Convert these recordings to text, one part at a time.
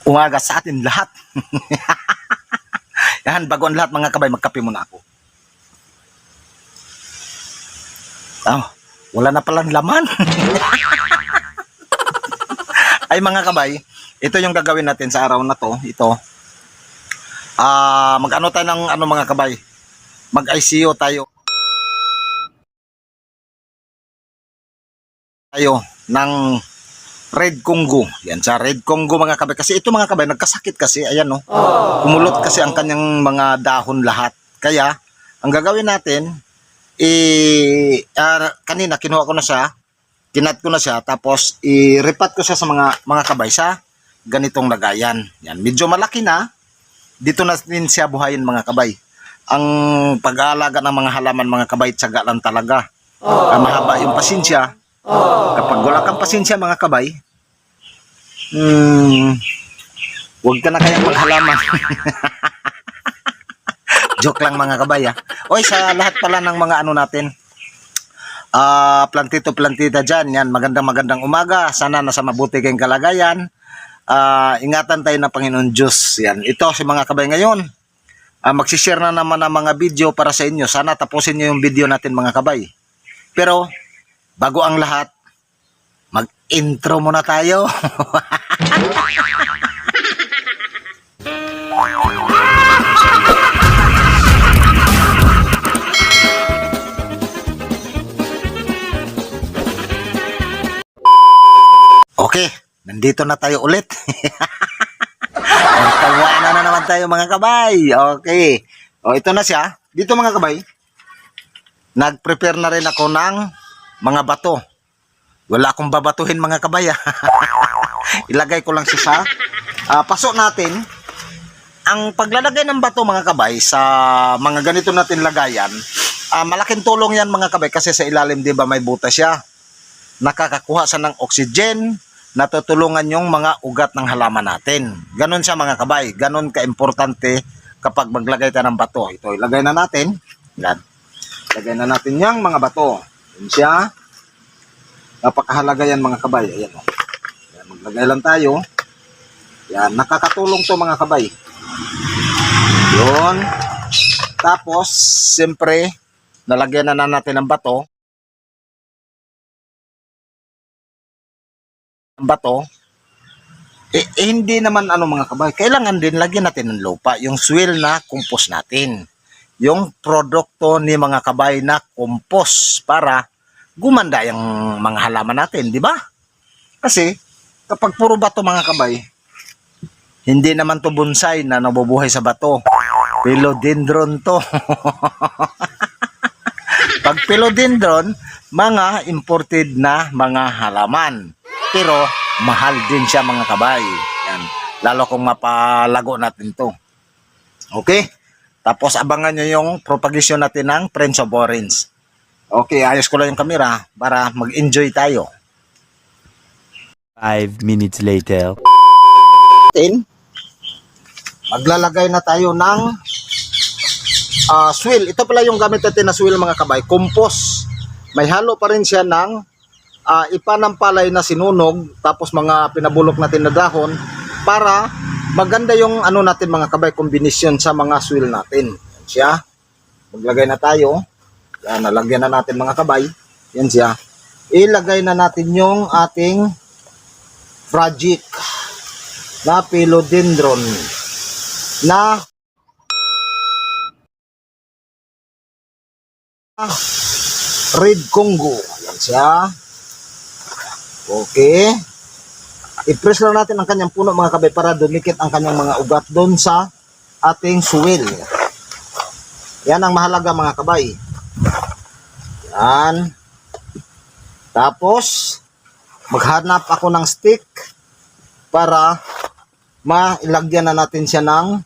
Umaga sa atin lahat. Yan, bago ang lahat mga kabay, magkape muna ako. Oh, wala na palang laman. Ay mga kabay, ito yung gagawin natin sa araw na to. Ito. Mag-ano tayo ng ano mga kabay? Mag-ICU tayo. Ng Red Congo. Yan sa Red Congo mga kabay. Kasi ito mga kabay, nagkasakit kasi. Ayan no. Kumulot kasi ang kanyang mga dahon lahat. Kaya, ang gagawin natin, kanina kinuha ko na siya. Kinat ko na siya. Tapos, i-repat ko siya sa mga kabay sa ganitong lagayan. Yan. Medyo malaki na. Dito na din siya buhayin mga kabay. Ang pag-aalaga ng mga halaman mga kabay, tiyaga lang talaga. Mahaba yung pasensya. Kapag wala kang pasensya mga kabay, huwag ka na kayang maghalaman. Joke lang mga kabay ha. Oy, sa lahat pala ng mga ano natin, plantito-plantita dyan, yan, magandang umaga. Sana nasa mabuti kayong kalagayan. Ingatan tayo ng Panginoon Diyos. Yan. Ito si mga kabay ngayon. Magsishare na naman ng mga video para sa inyo. Sana tapusin nyo yung video natin mga kabay. Pero, bago ang lahat, mag-intro muna tayo. Okay, nandito na tayo ulit. Tawanan na naman tayo mga kabay. Okay. O, ito na siya. Dito mga kabay, nag-prepare na rin ako ng mga bato. Wala akong babatuhin mga kabay. Ilagay ko lang siya sa paso natin. Ang paglalagay ng bato mga kabay sa mga ganito natin lagayan, malaking tulong yan mga kabay kasi sa ilalim 'di ba may butas siya. Nakakakuha sa ng oxygen, natutulungan yung mga ugat ng halaman natin. Ganon siya mga kabay. Ganon ka-importante kapag maglagay tayo ng bato. Ito ilagay na natin. Yan. Ilagay na natin yung mga bato. Yan siya. Napakahalaga yan mga kabay. Ayan o. Yan, maglagay lang tayo. Yan. Nakakatulong to mga kabay. Yun. Tapos, siyempre, nalagyan na natin ng bato. Hindi naman ano mga kabay. Kailangan din lagyan natin ng lupa. Yung soil na compost natin. Yung produkto ni mga kabay na compost para gumanda yung mga halaman natin, di ba? Kasi kapag puro bato mga kabay, hindi naman to bonsai na nabubuhay sa bato. Philodendron to. Pag philodendron, mga imported na mga halaman. Pero mahal din siya mga kabay. Yan. Lalo kung mapalago natin to. Okay? Tapos abangan nyo yung propagation natin ng Prince of Orange. Okay, ayos ko lang yung camera para mag-enjoy tayo. 5 minutes later. Maglalagay na tayo ng swill. Ito pala yung gamit natin na swill mga kabay. Compost. May halo pa rin siya ng ipanampalay na sinunog. Tapos mga pinabulok natin na dahon. Para maganda yung ano natin mga kabay. Kombinasyon sa mga swill natin. Yan siya. Maglagay na tayo. Yan, nalagyan na natin mga kabay. Yan siya. Ilagay na natin yung ating project na philodendron na Red Congo. Yan siya. Okay. I-press lang natin ang kanyang puno mga kabay para dumikit ang kanyang mga ugat doon sa ating soil. Yan ang mahalaga mga kabay. Yan. Tapos, maghanap ako ng stick para mailagyan na natin siya ng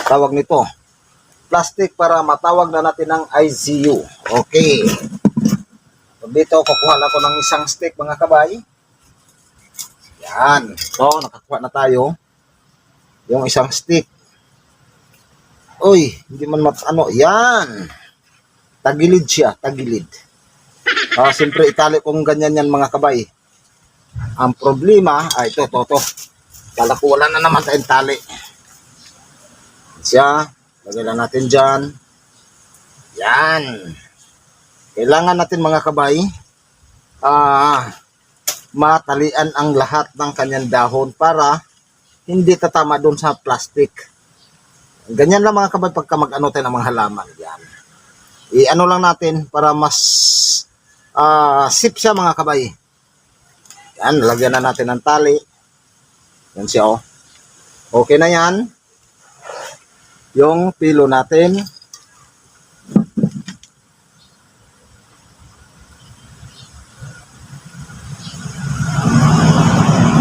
tawag nito. Plastic para matawag na natin ng ICU. Okay. So, dito, kukuha ako ng isang stick mga kabay. Yan. So, nakakuha na tayo. Yung isang stick. Uy, hindi man ano. Yan. Tagilid siya, tagilid. Siyempre itali kung ganyan yan mga kabay. Ang problema, ito. Kala ko wala na naman tayong tali. Siya, lagay lang natin dyan. Yan. Kailangan natin mga kabay, matalian ang lahat ng kanyang dahon para hindi tatama doon sa plastic. Ganyan lang mga kabay pagka mag-ano tayo ng mga halaman. Yan. I-ano lang natin para mas sip siya mga kabay. Yan, lagyan na natin ng tali. Yan siya oh. Okay na yan. Yung pilo natin.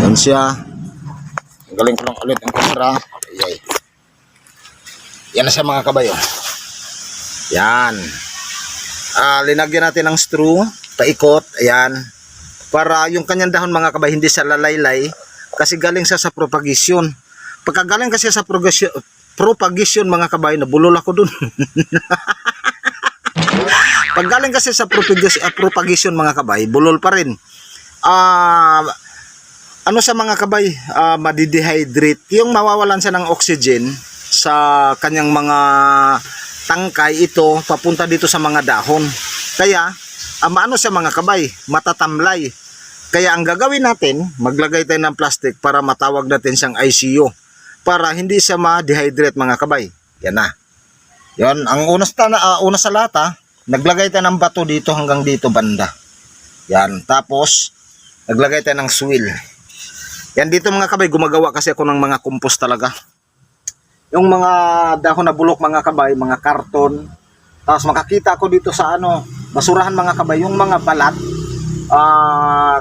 Yan siya. Galing ko lang ulit ang camera. Ayay. Yan na siya mga kabayo. Yan. Linagyan natin ng straw. Paikot. Ayan. Para yung kanyang dahon mga kabay hindi siya lalaylay. Kasi galing siya sa propagation. Pagka galing kasi sa propagation mga kabay, nabulol ako dun. Pag galing kasi sa propagation mga kabay, bulol pa rin. Ano sa mga kabay, madidehydrate. Yung mawawalan siya ng oxygen sa kanyang mga tangkay, ito papunta dito sa mga dahon. Kaya maano siya mga kabay, matatamlay. Kaya ang gagawin natin, maglagay tayo ng plastic para matawag natin siyang ICU para hindi siya ma-dehydrate mga kabay. Yan na. Yan ang una sa lata, naglagay tayo ng bato dito hanggang dito banda. Yan, tapos naglagay tayo ng swill. Yan dito mga kabay, gumagawa kasi ako ng mga compost talaga. Yung mga dahon na bulok mga kabay, mga karton. Tapos makakita ako dito sa basurahan mga kabay, yung mga balat.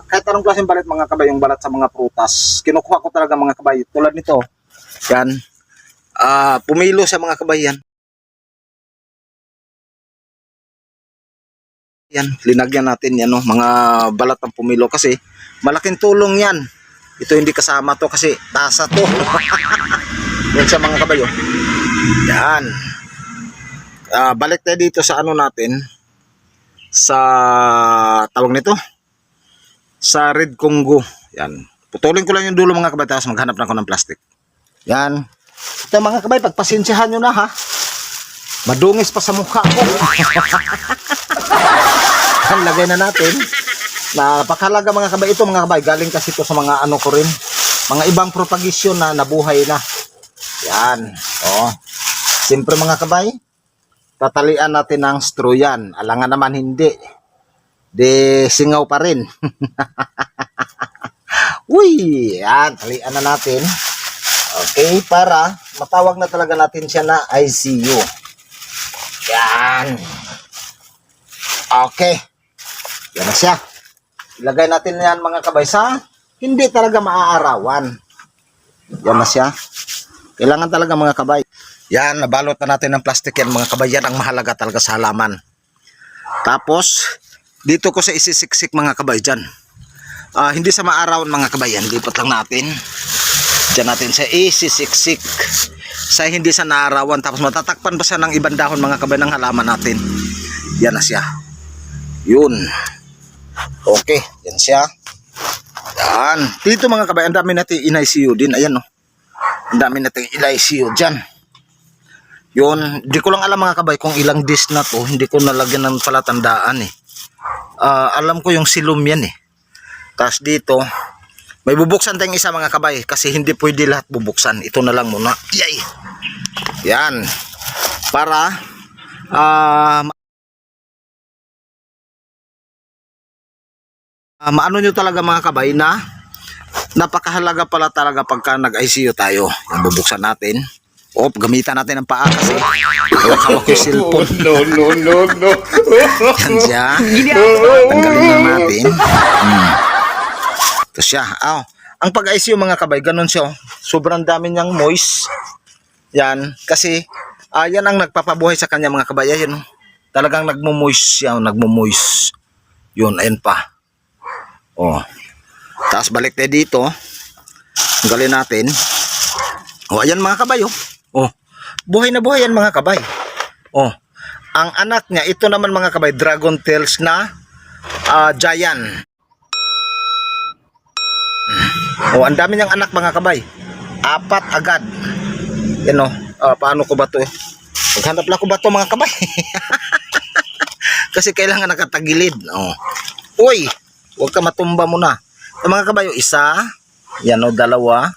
Kahit anong klaseng balat mga kabay, yung balat sa mga prutas. Kinukuha ko talaga mga kabay. Tulad nito. Yan. Pumilo sa mga kabay yan. Yan, linagyan natin yan, mga balat ng pumilo kasi malaking tulong yan. Ito hindi kasama to kasi tasa to. Yan sa mga kabayo. Yan. Balik tayo dito sa natin. Sa tawag nito. Sa Red Congo. Yan. Putulin ko lang yung dulo mga kabay tapos maghanap na ako ng plastic. Yan. Ito mga kabay, pagpasensyahan nyo na ha. Madungis pa sa mukha ko. Yan, lagay na natin. Napakahalaga mga kabay ito mga kabay, galing kasi ito sa mga ko rin, mga ibang propagation na nabuhay na. Yan, siyempre mga kabay, tatalian natin ng straw yan. Alangan naman hindi, de singaw pa rin. Uy, yan, talian na natin. Okay, para matawag na talaga natin siya na ICU. Yan. Okay, yan na siya. Ilagay natin yan mga kabay sa hindi talaga maaarawan. Yan na siya. Kailangan talaga mga kabay. Yan, nabalot na natin ng plastic yan mga kabay. Yan ang mahalaga talaga sa halaman. Tapos, dito ko sa isisiksik mga kabay dyan. Hindi sa maarawan mga kabay yan. Lipat lang natin. Diyan natin sa isisiksik. Sa hindi sa naarawan. Tapos matatakpan pa siya ng ibang dahon mga kabay ng halaman natin. Yan na siya. Yun. Okay, yan siya. Yan. Dito mga kabay, ang dami natin in-ICU din. Ayan ang dami natin in-ICU dyan. Yun, di ko lang alam mga kabay kung ilang days na to. Hindi ko nalagyan ng palatandaan eh. Alam ko yung silom yan eh. Tapos dito, may bubuksan tayong isa mga kabay. Kasi hindi pwede lahat bubuksan. Ito na lang muna. Yay! Yan. Para, maano nyo talaga mga kabay na napakahalaga pala talaga pagka nag-ICU tayo. Yan, bubuksan natin. Gamitan natin ang paa kasi hawak ko yung cellphone. No. Yan siya. Tanggalin na natin. Ito siya. Ang pag-ICU mga kabay, ganun siya. Sobrang dami niyang moist. Yan. Kasi, yan ang nagpapabuhay sa kanya mga kabay. Yan. Talagang nagmo-moist siya. Nagmo-moist. Yun, ayan pa. Tapos balik tayo dito. Tanggalin natin. Ayan mga kabay. Buhay na buhay yan mga kabay. Ang anak niya, ito naman mga kabay, dragon tails na giant. Ang dami niyang anak mga kabay. Apat agad. Yan o. Paano ko ba to? Maghanap lang ko ba to mga kabay? Kasi kailangan nakatagilid. Oh. Uy, huwag ka matumba muna. Mga kabay, isa. Yan o, dalawa.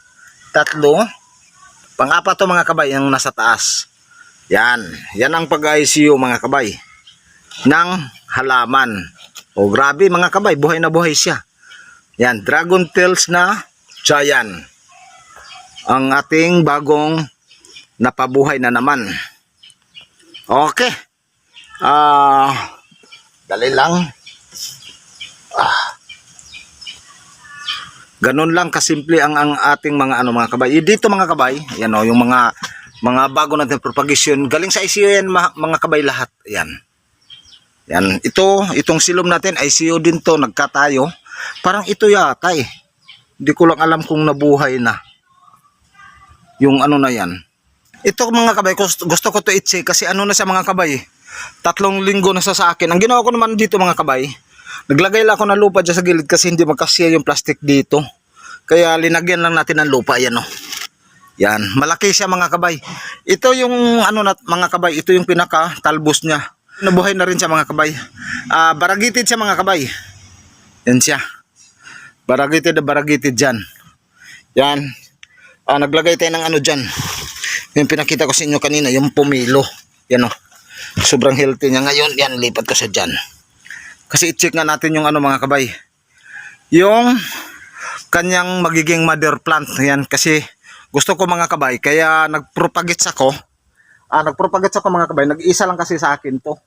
Tatlo. Pang-apat to mga kabay, yung nasa taas. Yan. Yan ang pag-ICU mga kabay. Ng halaman. O grabe mga kabay, buhay na buhay siya. Yan, dragon tails na giant. Ang ating bagong napabuhay na naman. Okay. Dali lang. Ganun lang kasimple ang ating mga mga kabay. Dito mga kabay, yan o, yung mga bago natin propagation, galing sa ICU yan mga kabay lahat. Yan. Yan, itong silom natin ICU din to, nagkatayo. Parang ito yata eh. Hindi ko lang alam kung nabuhay na. Yung ano na yan. Ito mga kabay, gusto ko to i-check kasi ano na siya mga kabay. 3 linggo na sa akin. Ang ginawa ko naman dito mga kabay, naglagay lang ako ng lupa dyan sa gilid kasi hindi magkasya yung plastic dito. Kaya linagyan lang natin ng lupa. Yan o. Yan. Malaki siya mga kabay. Ito yung ano na mga kabay. Ito yung pinaka talbos niya. Nabuhay na rin siya mga kabay. Baragitid siya mga kabay. Yan siya. Baragitid na baragitid dyan. Yan. Naglagay tayo ng ano dyan. Yung pinakita ko sa inyo kanina. Yung pumilo. Yan o. Sobrang healthy niya ngayon. Yan. Lipat ko siya dyan. Kasi i-check nga natin yung ano mga kabay. Yung kanyang magiging mother plant. Yan. Kasi gusto ko mga kabay. Kaya nagpropagates ako. Nagpropagates ako mga kabay. Nag-isa lang kasi sa akin to.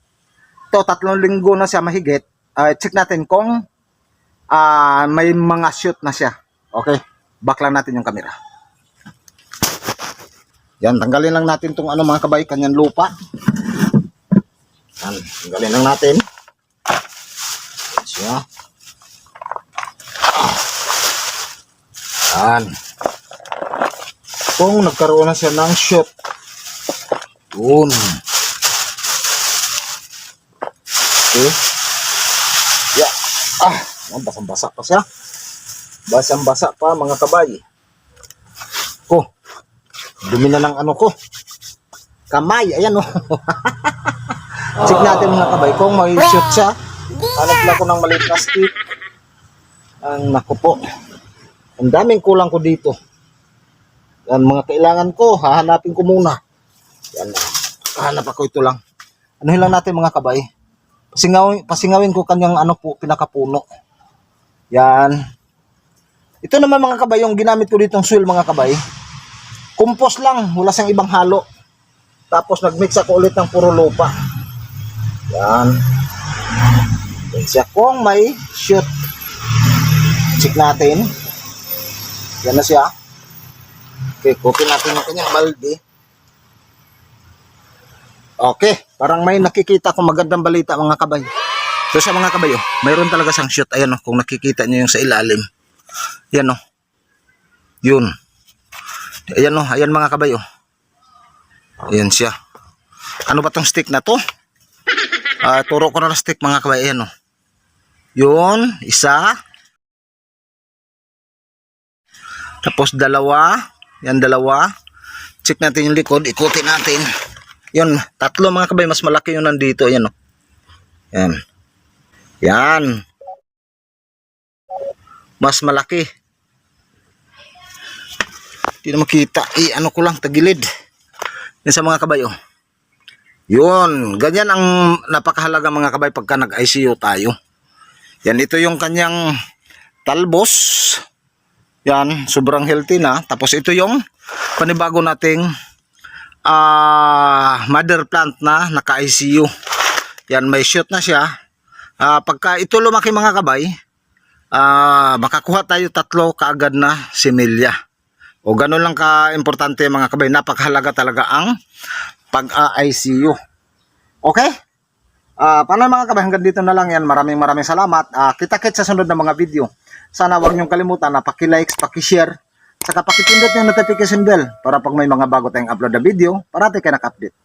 Ito 3 linggo na siya mahigit. Check natin kung may mga shoot na siya. Okay. Back lang natin yung camera. Yan. Tanggalin lang natin itong ano mga kabay. Kanyang lupa. Yan. Tanggalin lang natin. Yan. Yan. Kung nagkaroon na siya ng shoot. Yun. Okay. Yeah. Basang-basa pa siya. Basang-basa pa mga kabay. Dumi na ng ano ko. Kamay. Ayan o. Check natin mga kabay kung may shoot siya. Hanap lang ko ng maliit na stick. Naku po. Ang daming kulang ko dito. Yan mga kailangan ko. Hahanapin ko muna. Yan. Hahanap ako ito lang. Anuhin lang natin mga kabay. Pasingawin ko kanyang ano po, pinakapuno. Yan. Ito naman mga kabay, yung ginamit ko ditong soil mga kabay. Compost lang. Wala siyang ibang halo. Tapos nagmix ako ulit ng puro lupa. Yan. Yan siya kung may shoot. Check natin. Yan na siya. Okay, copy natin yung kanyang balde. Okay, parang may nakikita akong magandang balita mga kabay. So sa mga kabay, mayroon talaga siyang shoot. Ayan o, kung nakikita niyo yung sa ilalim. Yan o. Yun. Ayan o, ayan mga kabay o. Ayan siya. Ano ba tong stick na to? Turo ko na ng stick mga kabay. Ayan o. Yun, isa. Tapos dalawa. Yan, dalawa. Check natin yung likod. Ikutin natin. Yun, 3 mga kabay. Mas malaki yung nandito. Ayan o. Yan. Yan. Mas malaki. Hindi na makita. Ano ko lang, tagilid. Yan sa mga kabay o. Yun. Ganyan ang napakahalaga mga kabay pagka nag-ICU tayo. Yan, ito yung kanyang talbos. Yan, sobrang healthy na. Tapos ito yung panibago nating mother plant na naka-ICU. Yan, may shoot na siya. Pagka ito lumaki mga kabay, makakuha tayo 3 kaagad na similya. O ganun lang ka-importante mga kabay. Napakahalaga talaga ang pag-ICU. Okay? Paano mga kabay? Hanggang dito na lang yan. Maraming salamat. Kita-kits sa sunod na mga video. Sana huwag niyong kalimutan na paki-likes, paki-share, saka paki-pindot yung notification bell para pag may mga bago tayong upload na video, parati kayo naka-update.